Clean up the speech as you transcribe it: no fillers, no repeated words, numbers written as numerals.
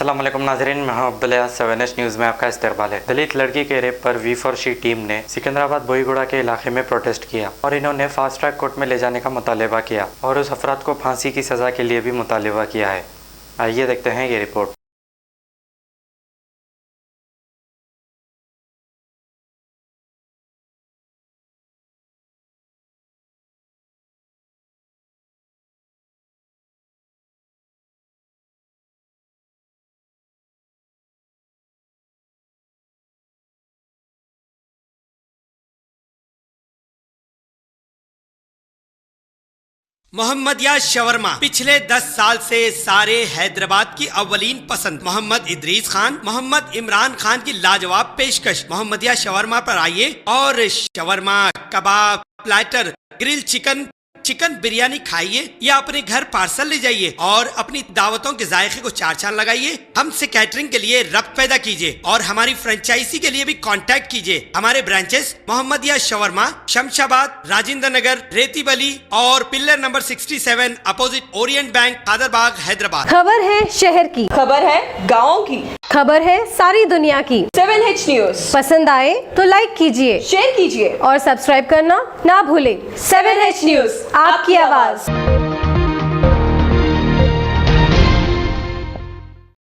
अस्सलाम वालेकुम नाज़रीन, मैं हूं अब्दुल अयाज। 7H न्यूज़ में आपका इस्तकबाल है। दलित लड़की के रेप पर V4C टीम ने सिकंदराबाद बोईगुड़ा के इलाके में प्रोटेस्ट किया और इन्होंने फास्ट ट्रैक कोर्ट में ले जाने का मुतालबा किया और उस अफराद को फांसी की सज़ा के लिए भी मुतालबा किया है। आइए देखते हैं ये रिपोर्ट। मोहम्मदिया शवरमा पिछले 10 साल से सारे हैदराबाद की अव्वलीन पसंद मोहम्मद इदरीस खान, मोहम्मद इमरान खान की लाजवाब पेशकश। मोहम्मदिया शवरमा पर आइए और शवरमा, कबाब, प्लेटर, ग्रिल चिकन बिरयानी खाइए या अपने घर पार्सल ले जाइए और अपनी दावतों के जायके को चार चांद लगाइए। हमसे कैटरिंग के लिए रब्त पैदा कीजिए और हमारी फ्रेंचाइजी के लिए भी कांटेक्ट कीजिए। हमारे ब्रांचेस मोहम्मदिया शवरमा, शमशाबाद, राजेंद्र नगर, रेती बली और pillar number 67 opposite Orient bank, Kadarbagh, Hyderabad. खबर है शहर की, खबर है गाँव की, खबर है सारी दुनिया की। 7H न्यूज़ पसंद आए तो लाइक कीजिए, शेयर कीजिए और सब्सक्राइब करना ना भूलें। 7H न्यूज़, आपकी आवाज।